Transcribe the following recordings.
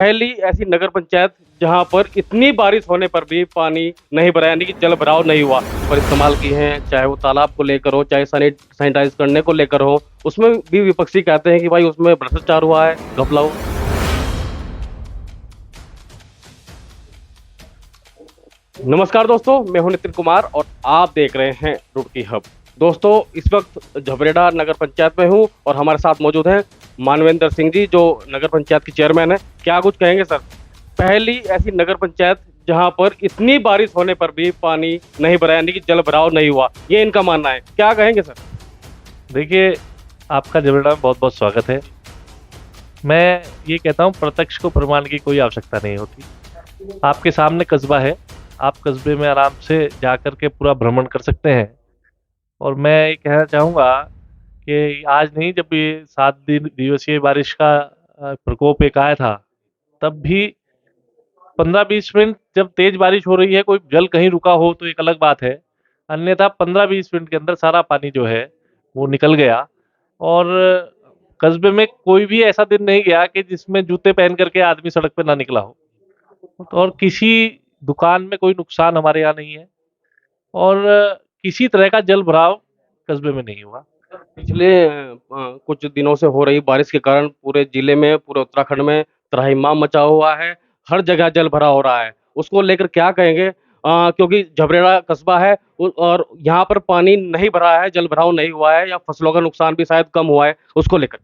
पहली ऐसी नगर पंचायत जहां पर इतनी बारिश होने पर भी पानी नहीं भरा, यानी कि जल भराव नहीं हुआ। पर इस्तेमाल की हैं, चाहे वो तालाब को लेकर हो, चाहे सैनिटाइज करने को लेकर हो, उसमें भी विपक्षी कहते हैं कि भाई उसमें भ्रष्टाचार हुआ है, घपला हुआ। नमस्कार दोस्तों, मैं हूं नितिन कुमार और आप देख रहे हैं रुड़की हब। दोस्तों, इस वक्त झबरेड़ा नगर पंचायत में हूं और हमारे साथ मौजूद हैं मानवेंद्र सिंह जी, जो नगर पंचायत के चेयरमैन है। क्या कुछ कहेंगे सर? पहली ऐसी नगर पंचायत जहां पर इतनी बारिश होने पर भी पानी नहीं भरा, यानी कि जल भराव नहीं हुआ, ये इनका मानना है। क्या कहेंगे सर? देखिए, आपका झबरेड़ा में बहुत बहुत स्वागत है। मैं ये कहता हूँ, प्रत्यक्ष को प्रमाण की कोई आवश्यकता नहीं होती। आपके सामने कस्बा है, आप कस्बे में आराम से जाकर के पूरा भ्रमण कर सकते हैं। और मैं ये कहना चाहूँगा कि आज नहीं, जब ये 7 दिवसीय बारिश का प्रकोप एक आया था, तब भी 15-20 मिनट जब तेज बारिश हो रही है, कोई जल कहीं रुका हो तो एक अलग बात है। अन्यथा 15-20 मिनट के अंदर सारा पानी जो है वो निकल गया। और कस्बे में कोई भी ऐसा दिन नहीं गया कि जिसमें जूते पहन करके आदमी सड़क पे ना निकला हो। तो और किसी दुकान में कोई नुकसान हमारे यहाँ नहीं है, और किसी तरह का जल भराव कस्बे में नहीं हुआ। पिछले कुछ दिनों से हो रही बारिश के कारण पूरे जिले में, पूरे उत्तराखंड में त्राहिमाम मचा हुआ है। हर जगह जल भरा हो रहा है। उसको लेकर क्या कहेंगे? क्योंकि झबरेड़ा कस्बा है और यहाँ पर पानी नहीं भरा है, जल भराव नहीं हुआ है, या फसलों का नुकसान भी शायद कम हुआ है, उसको लेकर।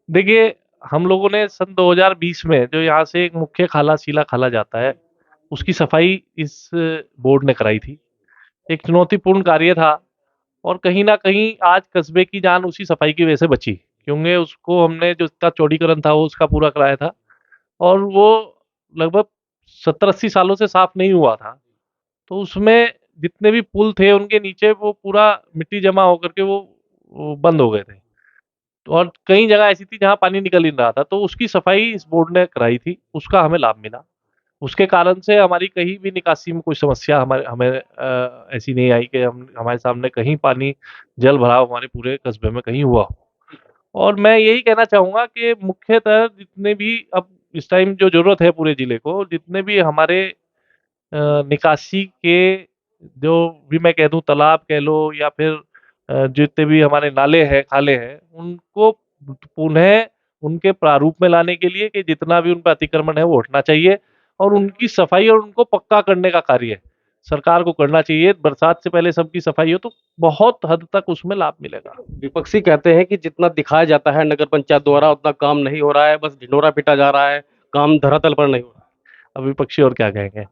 देखिए, हम लोगों ने सन 2020 में जो यहाँ से एक मुख्य खाला सीला खाला जाता है, उसकी सफाई इस बोर्ड ने कराई थी। एक चुनौतीपूर्ण कार्य था, और कहीं न कहीं आज कस्बे की जान उसी सफाई की वजह से बची, क्योंकि उसको हमने जो इसका चौड़ीकरण था वो उसका पूरा कराया था, और वो लगभग 70-80 सालों से साफ नहीं हुआ था। तो उसमें जितने भी पुल थे उनके नीचे वो पूरा मिट्टी जमा होकर के वो बंद हो गए थे। और कई जगह ऐसी थी जहाँ पानी निकल ही नहीं रहा था, तो उसकी सफाई इस बोर्ड ने कराई थी, उसका हमें लाभ मिला। उसके कारण से हमारी कहीं भी निकासी में कोई समस्या हमारे हमें ऐसी नहीं आई कि हम हमारे सामने कहीं पानी जल भराव हमारे पूरे कस्बे में कहीं हुआ हो। और मैं यही कहना चाहूँगा कि मुख्यतः जितने भी अब इस टाइम जो ज़रूरत है पूरे ज़िले को, जितने भी हमारे निकासी के, जो भी मैं कह दूँ तालाब कह लो या फिर जितने भी हमारे नाले हैं, खाले हैं, उनको पुनः उनके प्रारूप में लाने के लिए कि जितना भी उन पे अतिक्रमण है वो हटना चाहिए, और उनकी सफाई और उनको पक्का करने का कार्य सरकार को करना चाहिए। बरसात से पहले सबकी सफाई हो तो बहुत हद तक उसमें लाभ मिलेगा। विपक्षी कहते हैं कि जितना दिखाया जाता है नगर पंचायत द्वारा, उतना काम नहीं हो रहा है, बस ढिंढोरा पीटा जा रहा है, काम धरातल पर नहीं हो रहा अब विपक्षी और क्या कहेंगे?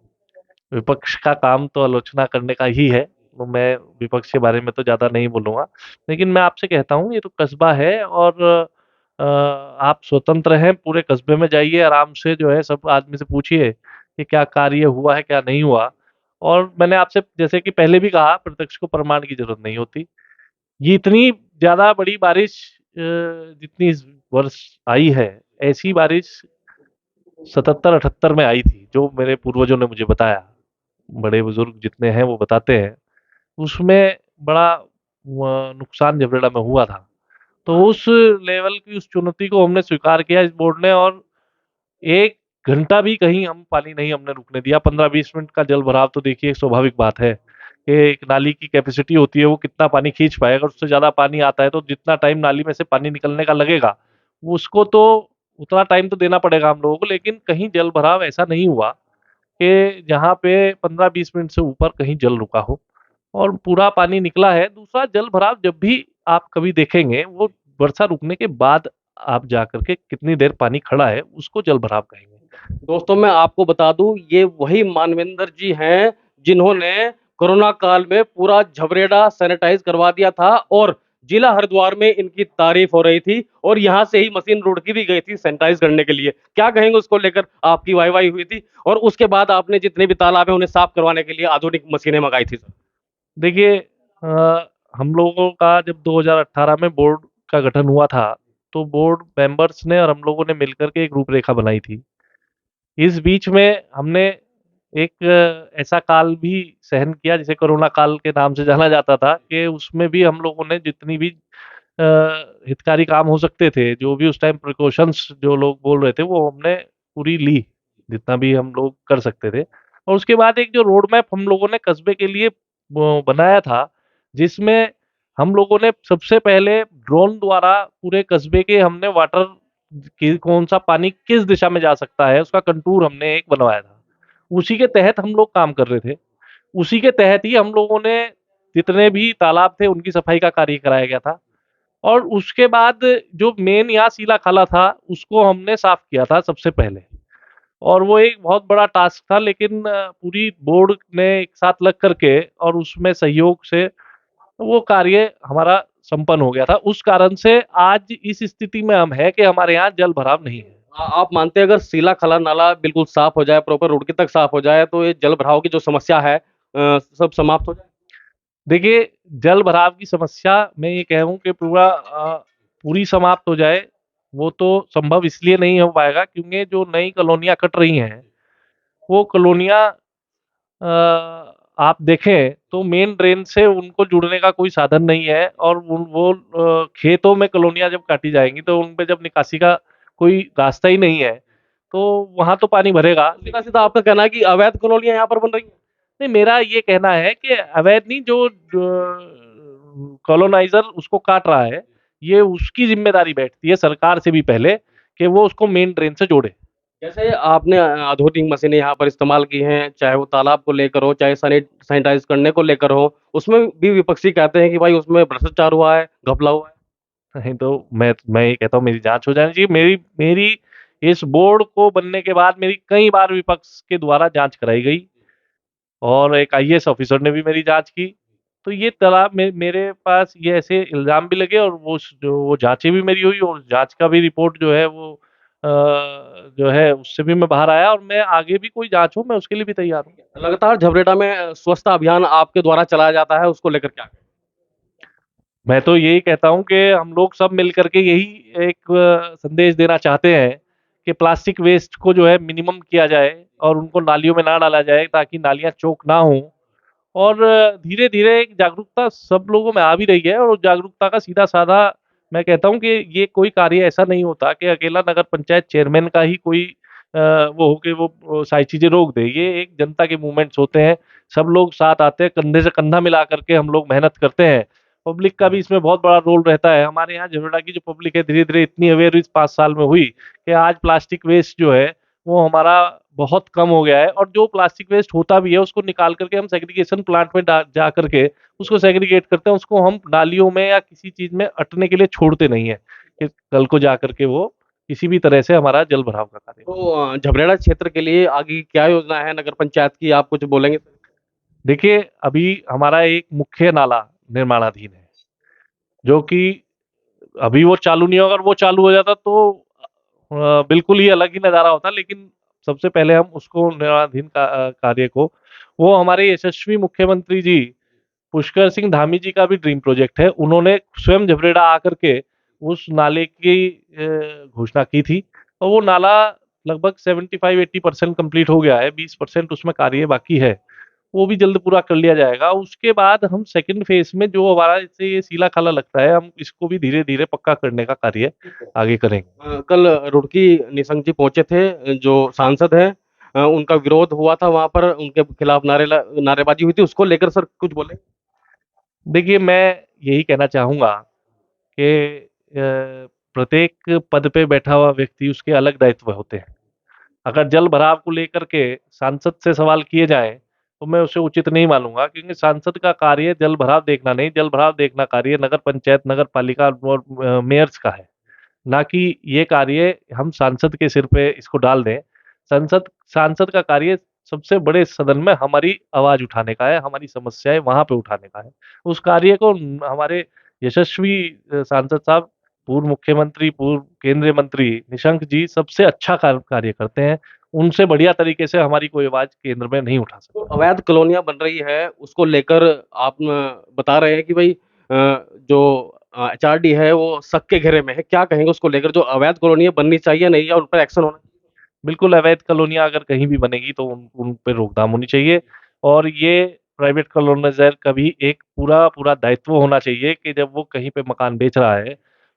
विपक्ष का काम तो आलोचना करने का ही है, तो मैं विपक्ष के बारे में तो ज़्यादा नहीं बोलूँगा। लेकिन मैं आपसे कहता हूँ, ये तो कस्बा है, और आप स्वतंत्र हैं, पूरे कस्बे में जाइए, आराम से जो है सब आदमी से पूछिए कि क्या कार्य हुआ है, क्या नहीं हुआ। और मैंने आपसे जैसे कि पहले भी कहा, प्रत्यक्ष को प्रमाण की ज़रूरत नहीं होती। ये इतनी ज़्यादा बड़ी बारिश जितनी इस वर्ष आई है, ऐसी बारिश 77-78 में आई थी, जो मेरे पूर्वजों ने मुझे बताया। बड़े-बुज़ुर्ग जितने हैं वो बताते हैं, उसमें बड़ा नुकसान झबरेड़ा में हुआ था। तो उस लेवल की उस चुनौती को हमने स्वीकार किया इस बोर्ड ने, और 1 घंटा भी कहीं हम पानी नहीं हमने रुकने दिया। 15-20 मिनट का जल भराव तो देखिए एक स्वाभाविक बात है कि एक नाली की कैपेसिटी होती है, वो कितना पानी खींच पाएगा। उससे ज़्यादा पानी आता है तो जितना टाइम नाली में से पानी निकलने का लगेगा, उसको तो उतना टाइम तो देना पड़ेगा हम लोगों को। लेकिन कहीं जल भराव ऐसा नहीं हुआ कि जहाँ पे 15-20 मिनट से ऊपर कहीं जल रुका हो, और पूरा पानी निकला है। दूसरा, जल भराव जब भी आप कभी देखेंगे, वो वर्षा रुकने के बाद आप जाकर के कितनी देर पानी खड़ा है, उसको जल भराव कहेंगे। है। दोस्तों, मैं आपको बता दूं, ये वही मानवेंद्र जी हैं जिन्होंने कोरोना काल में पूरा झबरेड़ा सैनिटाइज करवा दिया था, और जिला हरिद्वार में इनकी तारीफ हो रही थी, और यहाँ से ही मशीन रुड़की भी गई थी सैनिटाइज करने के लिए। क्या कहेंगे उसको लेकर? आपकी वाहवाही हुई थी और उसके बाद आपने जितने भी तालाब है उन्हें साफ करवाने के लिए आधुनिक मशीनें मंगाई थी सर। देखिए, हम लोगों का जब 2018 में बोर्ड का गठन हुआ था, तो बोर्ड मेंबर्स ने और हम लोगों ने मिलकर के एक रूपरेखा बनाई थी। इस बीच में हमने एक ऐसा काल भी सहन किया, जिसे कोरोना काल के नाम से जाना जाता था, कि उसमें भी हम लोगों ने जितनी भी हितकारी काम हो सकते थे, जो भी उस टाइम प्रिकॉशंस जो लोग बोल रहे थे, वो हमने पूरी ली, जितना भी हम लोग कर सकते थे। और उसके बाद एक जो रोड मैप हम लोगों ने कस्बे के लिए वो बनाया था, जिसमें हम लोगों ने सबसे पहले ड्रोन द्वारा पूरे कस्बे के हमने वाटर कि कौन-सा पानी किस दिशा में जा सकता है, उसका कंटूर हमने एक बनवाया था। उसी के तहत हम लोग काम कर रहे थे। उसी के तहत ही हम लोगों ने जितने भी तालाब थे, उनकी सफाई का कार्य कराया गया था। और उसके बाद जो मेन यहाँ सीला-खाला था, उसको हमने साफ किया था सबसे पहले। और वो एक बहुत बड़ा टास्क था, लेकिन पूरी बोर्ड ने एक साथ लग कर के और उसमें सहयोग से वो कार्य हमारा संपन्न हो गया था। उस कारण से आज इस स्थिति में हम हैं कि हमारे यहाँ जल भराव नहीं है। आप मानते हैं अगर सीला खला नाला बिल्कुल साफ हो जाए, प्रॉपर रुड़की तक साफ हो जाए, तो ये जल भराव की जो समस्या है सब समाप्त हो जाए? देखिए, जल भराव की समस्या मैं ये कहूँ कि पूरी समाप्त हो जाए, वो तो संभव इसलिए नहीं हो पाएगा क्योंकि जो नई कॉलोनियाँ कट रही हैं, वो कॉलोनियाँ आप देखें तो मेन ड्रेन से उनको जुड़ने का कोई साधन नहीं है और खेतों में कॉलोनियाँ जब काटी जाएँगी तो उन पे जब निकासी का कोई रास्ता ही नहीं है, तो वहाँ तो पानी भरेगा। सीधा-सीधा आपका कहना है कि अवैध कॉलोनियाँ यहाँ पर बन रही हैं? नहीं, मेरा ये कहना है कि अवैध नहीं, जो कॉलोनाइज़र उसको काट रहा है, ये उसकी ज़िम्मेदारी बैठती है सरकार से भी पहले कि वो उसको मेन ड्रेन से जोड़े। जैसे आपने आधुनिक मशीनें यहाँ पर इस्तेमाल की हैं, चाहे वो तालाब को लेकर हो, चाहे सैनिटाइज़ करने को लेकर हो, उसमें भी विपक्षी कहते हैं कि भाई उसमें भ्रष्टाचार हुआ है, घपला हुआ है। नहीं तो मैं ये कहता हूँ मेरी जाँच हो जानी चाहिए। मेरी मेरी इस बोर्ड को बनने के बाद मेरी कई बार विपक्ष के द्वारा जाँच कराई गई और एक आईएएस ऑफ़िसर ने भी मेरी जाँच की। तो ये तालाब में मेरे पास ये ऐसे इल्ज़ाम भी लगे और वो जाँचें भी मेरी हुई और जाँच का भी रिपोर्ट जो है वो जो है उससे भी मैं बाहर आया और मैं आगे भी कोई जाँच हो मैं उसके लिए भी तैयार हूँ। लगातार झबरेड़ा में स्वच्छता अभियान आपके द्वारा चलाया जाता है, उसको लेकर क्या? मैं तो यही कहता हूँ कि हम लोग सब मिल कर के यही एक संदेश देना चाहते हैं कि प्लास्टिक वेस्ट को जो है मिनिमम किया जाए और उनको नालियों में ना डाला जाए ताकि नालियाँ चोक ना हों। और धीरे-धीरे एक जागरूकता सब लोगों में आ भी रही है और उस जागरूकता का सीधा-साधा मैं कहता हूँ कि ये कोई कार्य ऐसा नहीं होता कि अकेला नगर पंचायत चेयरमैन का ही कोई वो हो कि वो सारी चीज़ें रोक दे। ये एक जनता के मूवमेंट्स होते हैं, सब लोग साथ आते हैं, कंधे से कंधा मिला कर के हम लोग मेहनत करते हैं। पब्लिक का भी इसमें बहुत बड़ा रोल रहता है। हमारे यहाँ झबरेड़ा की जो पब्लिक है धीरे-धीरे इतनी अवेयर इस 5 साल में हुई कि आज प्लास्टिक वेस्ट जो है वो हमारा बहुत कम हो गया है और जो प्लास्टिक वेस्ट होता भी है उसको निकाल कर के हम सेग्रीगेशन प्लांट में डा जा कर के उसको सेग्रीगेट करते हैं, उसको हम नालियों में या किसी चीज़ में अटने के लिए छोड़ते नहीं हैं, कि कल को जा कर के वो किसी भी तरह से हमारा जल भराव का कार्य हो। तो झबरेड़ा क्षेत्र के लिए आगे की क्या योजना है नगर पंचायत की, आप कुछ बोलेंगे? देखिए, अभी हमारा एक मुख्य नाला निर्माणाधीन है, जो कि अभी वो चालू नहीं होगा, अगर वो चालू हो जाता तो बिल्कुल ही अलग ही नज़ारा होता, लेकिन सबसे पहले हम उसको निर्माणाधीन कार्य को वो हमारे यशस्वी मुख्यमंत्री जी पुष्कर सिंह धामी जी का भी ड्रीम प्रोजेक्ट है। उन्होंने स्वयं झबरेड़ा आकर के उस नाले की घोषणा की थी और वो नाला लगभग 75-80% कंप्लीट हो गया है, 20% उसमें कार्य बाकी है। वो भी जल्द पूरा कर लिया जाएगा। उसके बाद हम सेकंड फेज़ में जो हमारा जैसे ये सीला-खाला लगता है, हम इसको भी धीरे-धीरे पक्का करने का कार्य आगे करेंगे। कल रुड़की निशंक जी पहुँचे थे, जो सांसद हैं उनका विरोध हुआ था वहाँ पर, उनके खिलाफ नारेबाज़ी हुई थी, उसको लेकर सर कुछ बोलें? देखिए, मैं यही कहना चाहूँगा कि प्रत्येक पद पे बैठा हुआ व्यक्ति उसके अलग दायित्व होते हैं। अगर जल भराव को लेकर के सांसद से सवाल किए जाएँ, तो मैं उसे उचित नहीं मानूँगा क्योंकि सांसद का कार्य जल भराव देखना नहीं, जल भराव देखना कार्य नगर पंचायत, नगर पालिका और मेयर्स का है। ना कि ये कार्य हम सांसद के सिर पे इसको डाल दें। सांसद का कार्य सबसे बड़े सदन में हमारी आवाज़ उठाने का है, हमारी समस्याएँ वहाँ पे उठाने का है। उस कार्य को हमारे यशस्वी सांसद साहब, पूर्व मुख्यमंत्री, पूर्व केंद्रीय मंत्री निशंक जी सबसे अच्छा कार्य करते हैं। उनसे बढ़िया तरीके से हमारी कोई आवाज़ केंद्र में नहीं उठा तो सकता। अवैध कॉलोनियाँ बन रही है, उसको लेकर आप बता रहे हैं कि भई जो एचआरडी है वो शक के घेरे में है। क्या कहेंगे उसको लेकर, जो अवैध कॉलोनियाँ बननी चाहिए नहीं या उन पर एक्शन होना? बिल्कुल, अवैध कॉलोनियाँ अगर कहीं भी बनेगी तो उन उन पे रोकथाम होनी चाहिए और ये प्राइवेट कॉलोनाइज़र का भी एक पूरा दायित्व होना चाहिए कि जब वो कहीं पे मकान बेच रहा है,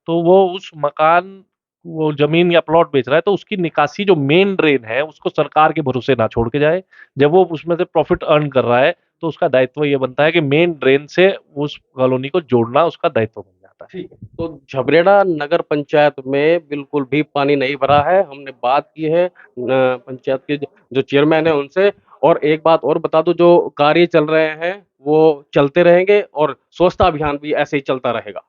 तो वो उस मकान वो ज़मीन या प्लॉट बेच रहा है, तो उसकी निकासी जो मेन ड्रेन है, उसको सरकार के भरोसे ना छोड़ के जाए। जब वो उसमें से प्रॉफ़िट अर्न कर रहा है, तो उसका दायित्व ये बनता है कि मेन ड्रेन से उस कॉलोनी को जोड़ना उसका दायित्व बन जाता है। ठीक है। तो झबरेड़ा नगर पंचायत में बिल्कुल भी पानी नहीं भरा है। हमने बात की है पंचायत के जो चेयरमैन है उनसे। और एक बात और बता दूं, जो कार्य चल रहे हैं वो चलते रहेंगे और स्वच्छता अभियान भी ऐसे ही चलता रहेगा।